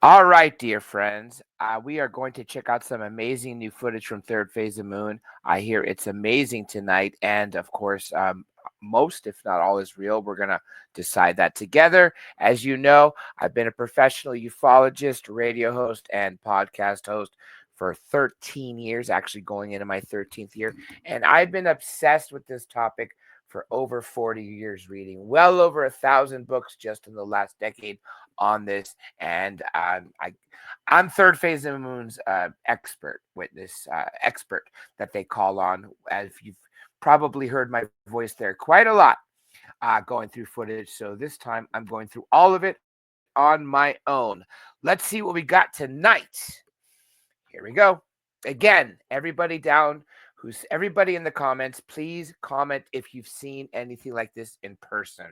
All right, dear friends, we are going to check out some amazing new footage from Third Phase of Moon. I hear it's amazing tonight, and of course, most, if not all, is real. We're going to decide that together. As you know, I've been a professional ufologist, radio host, and podcast host for 13 years, actually going into my 13th year. And I've been obsessed with this topic for over 40 years, reading well over 1,000 books just in the last decade on this. And I'm Third Phase of the Moon's expert witness, expert that they call on. As you've probably heard my voice there quite a lot going through footage. So this time I'm going through all of it on my own. Let's see what we got tonight. Here we go. Again, everybody down, who's everybody in the comments, please comment if you've seen anything like this in person.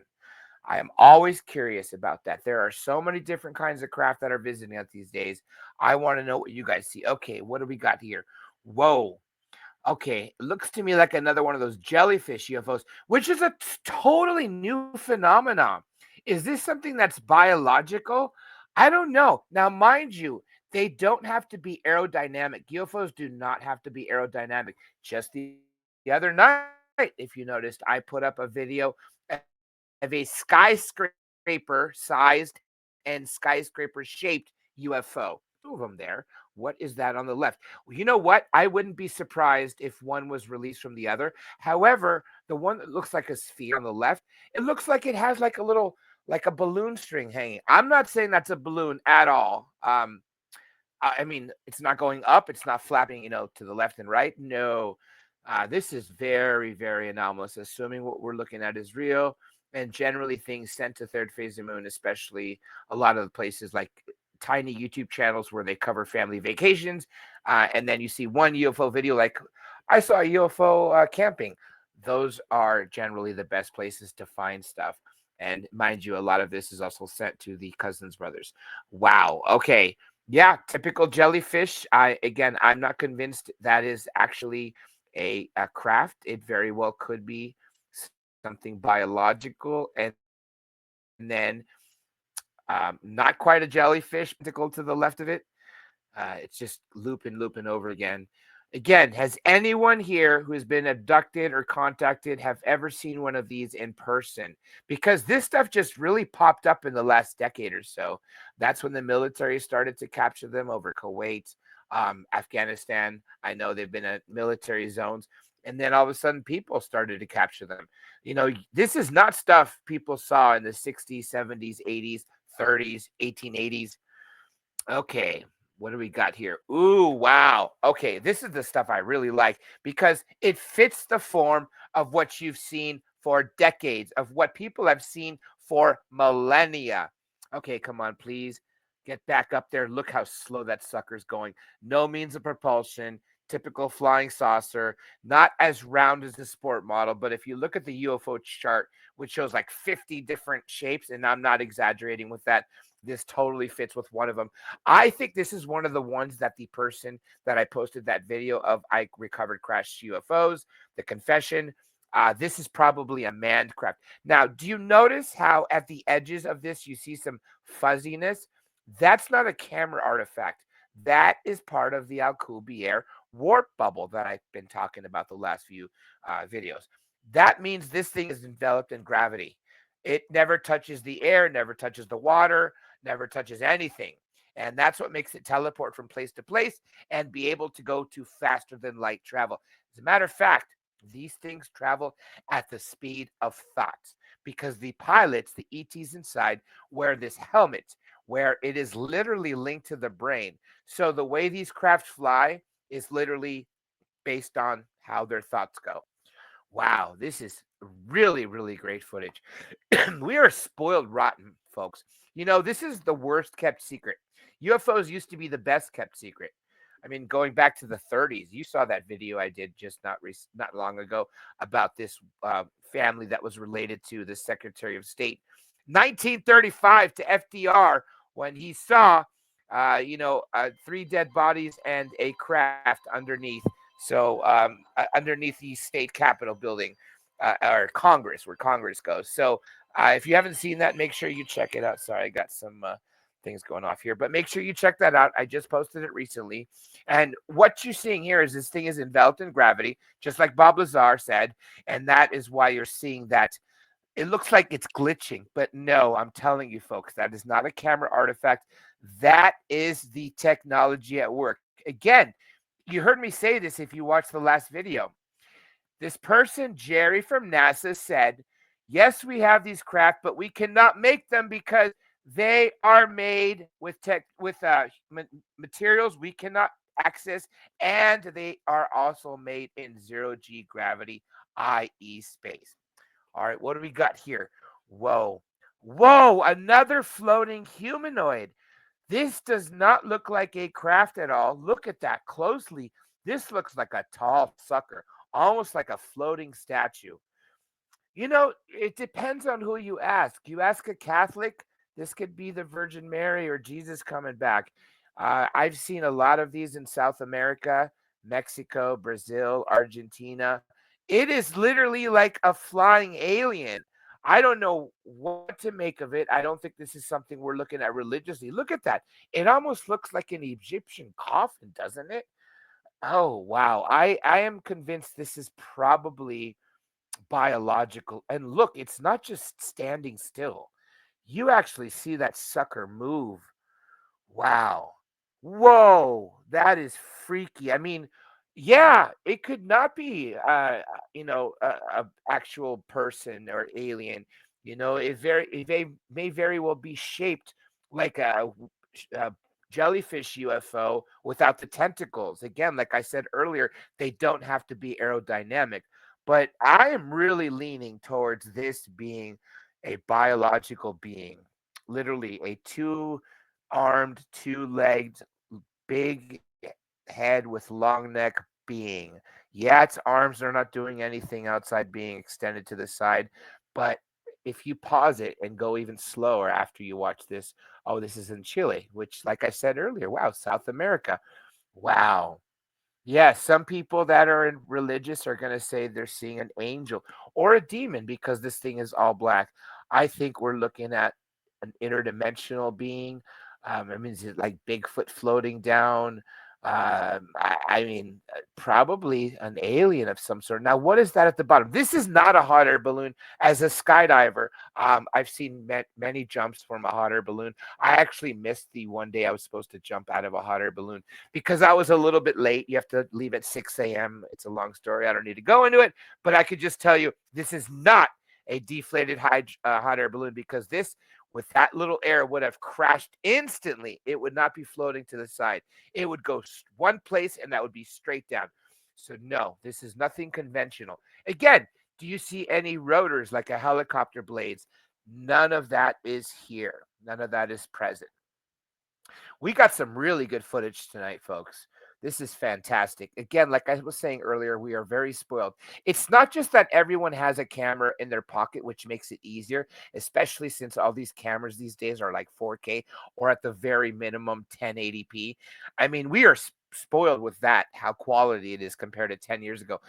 I am always curious about that. There are so many different kinds of craft that are visiting us these days. I want to know what you guys see. Okay, what do we got here? Whoa. Okay, it looks to me like another one of those jellyfish UFOs, which is a totally new phenomenon. Is this something that's biological? I don't know. Now, mind you, they don't have to be aerodynamic. UFOs do not have to be aerodynamic. Just the other night, if you noticed, I put up a video of a skyscraper sized and skyscraper shaped UFO. Two of them there. What is that on the left? Well, you know what? I wouldn't be surprised if one was released from the other. However, the one that looks like a sphere on the left, it looks like it has like a little, like a balloon string hanging. I'm not saying that's a balloon at all. I mean, it's not going up, it's not flapping, to the left and right. No, this is very, very anomalous, assuming what we're looking at is real. And generally, things sent to Third Phase of the Moon, especially a lot of the places like tiny YouTube channels where they cover family vacations. And then you see one UFO video, like I saw a UFO camping. Those are generally the best places to find stuff. And mind you, a lot of this is also sent to the Cousins brothers. Wow. Okay. Yeah, typical jellyfish. I'm not convinced that is actually a craft. It very well could be something biological, and then not quite a jellyfish. Tentacle to the left of it. It's just looping over again. Again, has anyone here who has been abducted or contacted have ever seen one of these in person? Because this stuff just really popped up in the last decade or so. That's when the military started to capture them over Kuwait, Afghanistan. I know they've been at military zones. And then all of a sudden, people started to capture them. This is not stuff people saw in the 60s, 70s, 80s, 30s, 1880s. Okay, what do we got here? Ooh, wow. Okay, this is the stuff I really like because it fits the form of what you've seen for decades, of what people have seen for millennia. Okay, come on, please. Get back up there. Look how slow that sucker's going. No means of propulsion. Typical flying saucer, not as round as the sport model, but if you look at the UFO chart, which shows like 50 different shapes, and I'm not exaggerating with that, this totally fits with one of them. I think this is one of the ones that the person that I posted that video of I recovered crashed UFOs, the confession. This is probably a manned craft. Now, do you notice how at the edges of this you see some fuzziness? That's not a camera artifact. That is part of the Alcubierre warp bubble that I've been talking about the last few videos. That means this thing is enveloped in gravity. It never touches the air, never touches the water, never touches anything. And that's what makes it teleport from place to place and be able to go to faster than light travel. As a matter of fact, these things travel at the speed of thought because the pilots, the ETs inside, wear this helmet where it is literally linked to the brain. So the way these craft fly is literally based on how their thoughts go. Wow, this is really, really great footage. We are spoiled rotten, folks. This is the worst kept secret. UFOs used to be the best kept secret. I mean, going back to the 30s, you saw that video I did just not long ago about this family that was related to the Secretary of State, 1935 to FDR, when he saw, three dead bodies and a craft underneath. So underneath the state capitol building, or Congress, where Congress goes. So if you haven't seen that, make sure you check it out. Sorry, I got some things going off here. But make sure you check that out. I just posted it recently. And what you're seeing here is this thing is enveloped in gravity, just like Bob Lazar said. And that is why you're seeing that. It looks like it's glitching, but no, I'm telling you, folks, that is not a camera artifact. That is the technology at work. Again, you heard me say this if you watched the last video. This person, Jerry from NASA, said, yes, we have these craft, but we cannot make them because they are made with materials we cannot access, and they are also made in zero G gravity, i.e., space. All right, what do we got here? Whoa. Whoa, another floating humanoid. This does not look like a craft at all. Look at that closely. This looks like a tall sucker, almost like a floating statue. It depends on who you ask. You ask a Catholic, this could be the Virgin Mary or Jesus coming back. I've seen a lot of these in South America, Mexico, Brazil, Argentina. It is literally like a flying alien. I don't know what to make of it. I don't think this is something we're looking at religiously. Look at that. It almost looks like an Egyptian coffin, doesn't it? Oh, wow. I am convinced this is probably biological. And look, it's not just standing still. You actually see that sucker move. Wow. Whoa, that is freaky. I mean, yeah, it could not be a actual person or alien. It may very well be shaped like a jellyfish UFO without the tentacles. Again, like I said earlier, they don't have to be aerodynamic. But I am really leaning towards this being a biological being, literally a two-armed, two-legged, big head with long neck being. Yeah, its arms are not doing anything outside being extended to the side, but if you pause it and go even slower after you watch this, oh, this is in Chile, which, like I said earlier, wow, South America. Wow. Yeah, some people that are religious are going to say they're seeing an angel or a demon because this thing is all black. I think we're looking at an interdimensional being. I mean, is it like Bigfoot floating down? Probably an alien of some sort. Now, what is that at the bottom? This is not a hot air balloon. As a skydiver, I've seen many jumps from a hot air balloon. I actually missed the one day I was supposed to jump out of a hot air balloon because I was a little bit late. You have to leave at 6 a.m. It's a long story. I don't need to go into it, but I could just tell you this is not a deflated hot air balloon because this, with that little air, would have crashed instantly. It would not be floating to the side. It would go one place and that would be straight down. So, no, this is nothing conventional. Again, do you see any rotors like a helicopter blades? None of that is here. None of that is present. We got some really good footage tonight, folks. This is fantastic. Again, like I was saying earlier, we are very spoiled. It's not just that everyone has a camera in their pocket, which makes it easier, especially since all these cameras these days are like 4K or at the very minimum 1080p. I mean, we are spoiled with that, how quality it is compared to 10 years ago.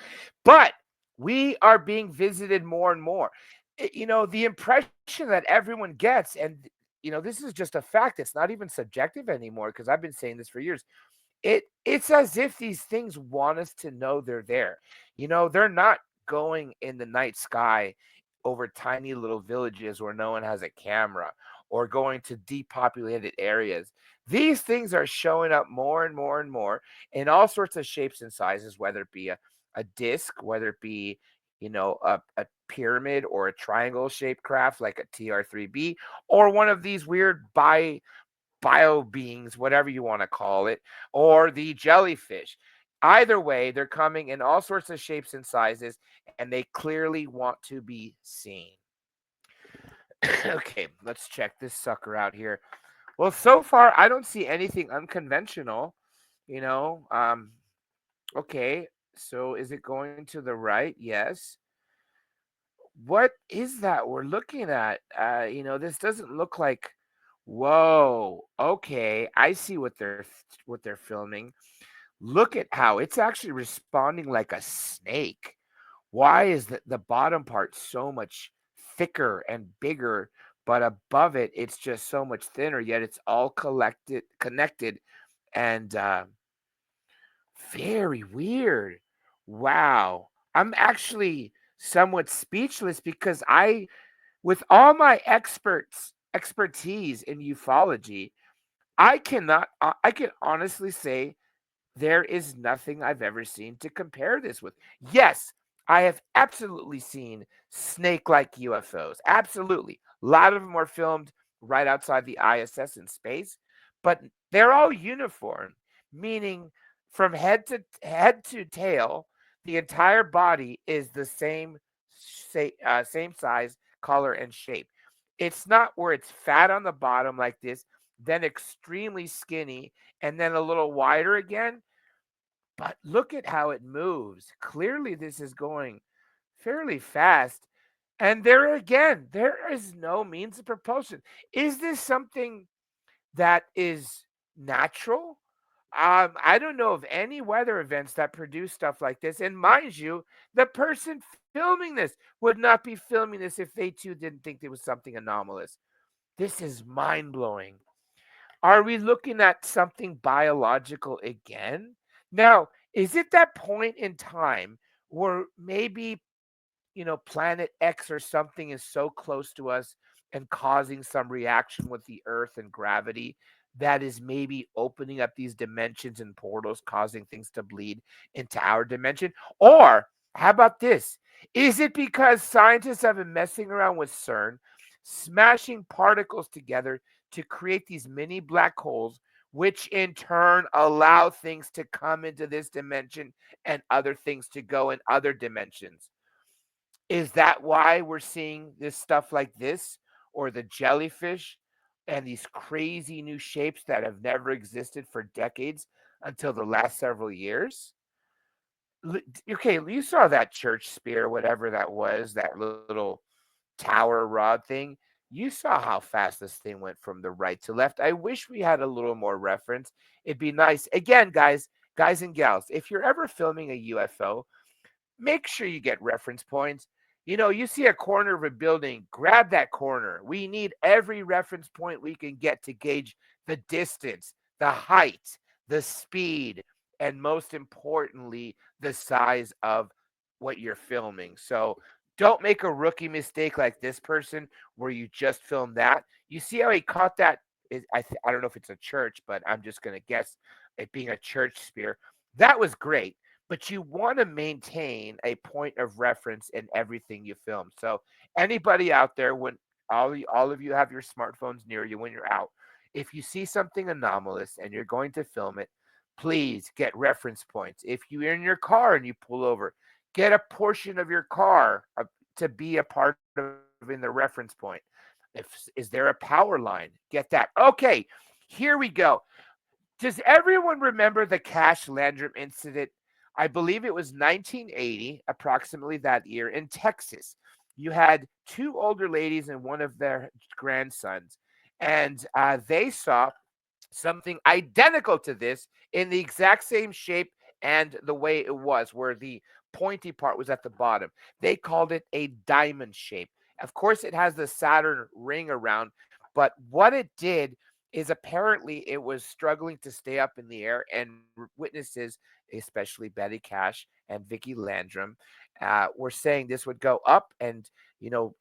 But we are being visited more and more. The impression that everyone gets, and this is just a fact. It's not even subjective anymore because I've been saying this for years. It's as if these things want us to know they're there. They're not going in the night sky over tiny little villages where no one has a camera or going to depopulated areas. These things are showing up more and more and more in all sorts of shapes and sizes, whether it be a disc, whether it be, a pyramid or a triangle shaped craft like a TR3B, or one of these weird bio beings, whatever you want to call it, or the jellyfish. Either way, they're coming in all sorts of shapes and sizes, and they clearly want to be seen. Okay, let's check this sucker out here. Well, so far, I don't see anything unconventional. You know, um, okay, so is it going to the right? Yes. What is that we're looking at? This doesn't look like. Whoa. Okay, I see what they're filming. Look at how it's actually responding like a snake. Why is the bottom part so much thicker and bigger, but above it, it's just so much thinner, yet it's all connected, and very weird. Wow. I'm actually somewhat speechless because with all my expertise in ufology, I can honestly say there is nothing I've ever seen to compare this with. Yes, I have absolutely seen snake-like UFOs. Absolutely. A lot of them are filmed right outside the ISS in space, but they're all uniform, meaning from head to tail, the entire body is the same size, color, and shape. It's not where it's fat on the bottom like this, then extremely skinny, and then a little wider again, but look at how it moves. Clearly, this is going fairly fast. And there again, there is no means of propulsion. Is this something that is natural? I don't know of any weather events that produce stuff like this. And mind you, the person filming this would not be filming this if they too didn't think there was something anomalous. This is mind blowing. Are we looking at something biological again? Now, is it that point in time where maybe, planet X or something is so close to us and causing some reaction with the Earth and gravity that is maybe opening up these dimensions and portals, causing things to bleed into our dimension? Or how about this? Is it because scientists have been messing around with CERN, smashing particles together to create these mini black holes, which in turn allow things to come into this dimension and other things to go in other dimensions? Is that why we're seeing this stuff like this, or the jellyfish and these crazy new shapes that have never existed for decades until the last several years? Okay, you saw that church spear, whatever that was, that little tower rod thing. You saw how fast this thing went from the right to left. I wish we had a little more reference. It'd be nice. Again, guys and gals, if you're ever filming a UFO, make sure you get reference points. You see a corner of a building, grab that corner. We need every reference point we can get to gauge the distance, the height, the speed, and most importantly, the size of what you're filming. So don't make a rookie mistake like this person where you just filmed that. You see how he caught that? I don't know if it's a church, but I'm just going to guess it being a church spear. That was great, but you want to maintain a point of reference in everything you film. So anybody out there, when all of you have your smartphones near you when you're out, if you see something anomalous and you're going to film it, please get reference points. If you're in your car and you pull over, get a portion of your car to be a part of in the reference point. Is there a power line? Get that. Okay, here we go. Does everyone remember the Cash Landrum incident? I believe it was 1980, approximately that year, in Texas. You had two older ladies and one of their grandsons, and they saw something identical to this in the exact same shape and the way it was, where the pointy part was at the bottom. They called it a diamond shape. Of course, it has the Saturn ring around, but what it did is apparently it was struggling to stay up in the air, and witnesses, especially Betty Cash and Vicky Landrum, were saying this would go up and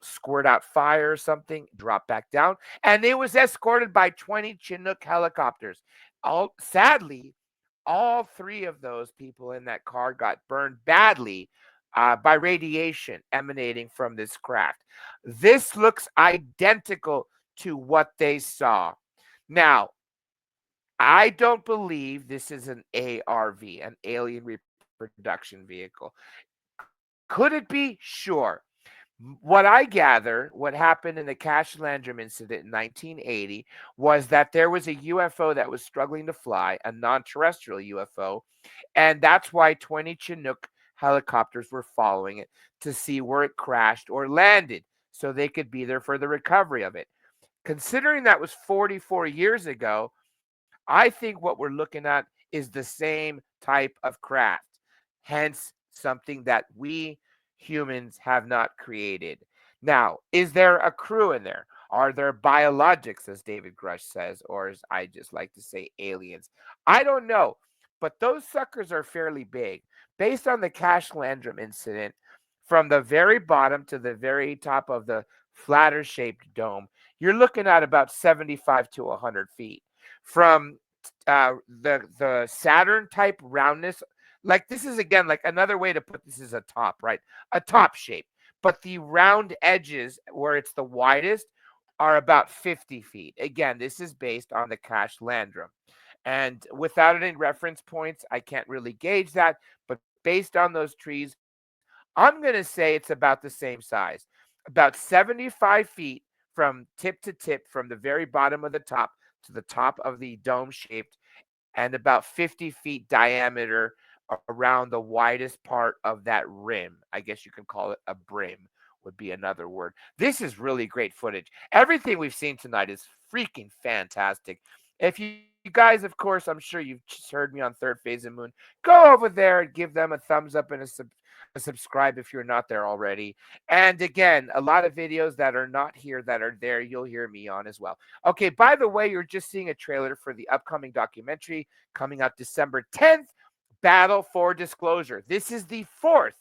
squirt out fire or something, drop back down, and it was escorted by 20 Chinook helicopters. Sadly, all three of those people in that car got burned badly by radiation emanating from this craft. This looks identical to what they saw. Now, I don't believe this is an ARV, an alien reproduction vehicle. Could it be? Sure. What I gather, what happened in the Cash Landrum incident in 1980 was that there was a UFO that was struggling to fly, a non terrestrial UFO, and that's why 20 Chinook helicopters were following it to see where it crashed or landed so they could be there for the recovery of it. Considering that was 44 years ago, I think what we're looking at is the same type of craft, hence something that we humans have not created. Now, is there a crew in there? Are there biologics, as David Grush says, or as I just like to say, aliens? I don't know, but those suckers are fairly big. Based on the Cash Landrum incident, from the very bottom to the very top of the flatter shaped dome, you're looking at about 75 to 100 feet. From the Saturn type roundness, like this is again like another way to put this is a top, right? A top shape. But the round edges where it's the widest are about 50 feet. Again, this is based on the Cash Landrum. And without any reference points, I can't really gauge that. But based on those trees, I'm going to say it's about the same size, about 75 feet from tip to tip, from the very bottom of the top to the top of the dome shaped, and about 50 feet diameter around the widest part of that rim. I guess you can call it a brim, would be another word. This is really great footage. Everything we've seen tonight is freaking fantastic. If you guys, of course, I'm sure you've just heard me on Third Phase of Moon, go over there and give them a thumbs up and a subscribe if you're not there already. And again, a lot of videos that are not here that are there, you'll hear me on as well. Okay, by the way, you're just seeing a trailer for the upcoming documentary coming out December 10th, Battle for Disclosure. This is the fourth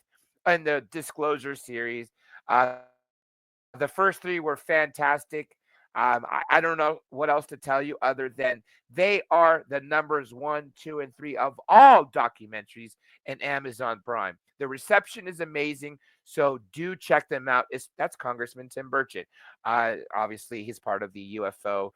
in the Disclosure series. The first three were fantastic. I don't know what else to tell you other than they are the numbers 1, 2, and 3 of all documentaries in Amazon Prime. The reception is amazing, so do check them out. That's Congressman Tim Burchett. Obviously, he's part of the UFO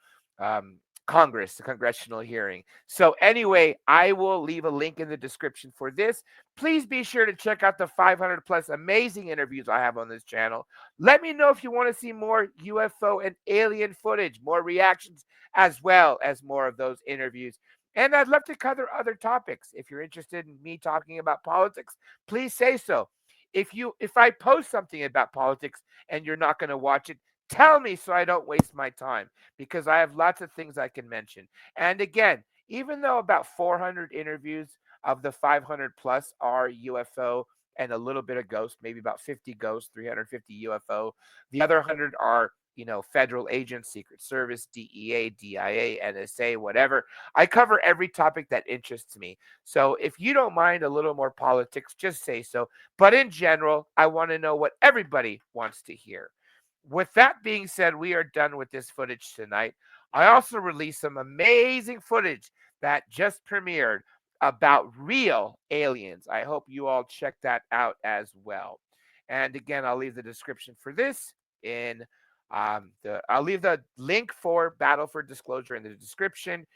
Congress, the congressional hearing. So, anyway, I will leave a link in the description for this. Please be sure to check out the 500 plus amazing interviews I have on this channel. Let me know if you want to see more UFO and alien footage, more reactions, as well as more of those interviews. And I'd love to cover other topics. If you're interested in me talking about politics, please say so. If I post something about politics and you're not going to watch it, tell me so I don't waste my time, because I have lots of things I can mention. And again, even though about 400 interviews of the 500 plus are UFO and a little bit of ghost, maybe about 50 ghosts, 350 UFO, the other 100 are, federal agents, Secret Service, DEA, DIA, NSA, whatever. I cover every topic that interests me. So if you don't mind a little more politics, just say so. But in general, I want to know what everybody wants to hear. With that being said, we are done with this footage tonight. I also released some amazing footage that just premiered about real aliens. I hope you all check that out as well. And again, I'll leave the description for this in I'll leave the link for Battle for Disclosure in the description.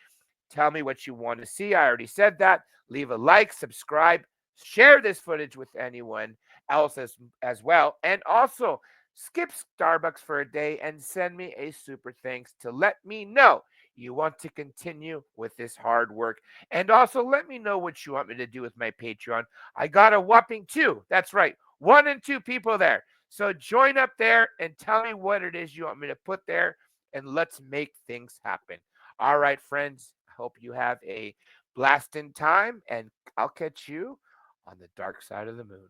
Tell me what you want to see. I already said that. Leave a like, subscribe, share this footage with anyone else as well. And also, skip Starbucks for a day and send me a super thanks to let me know you want to continue with this hard work. And also, let me know what you want me to do with my Patreon. I got a whopping 2. That's right, 1 and 2 people there. So join up there and tell me what it is you want me to put there, and let's make things happen. All right, friends. I hope you have a blasting time, and I'll catch you on the dark side of the moon.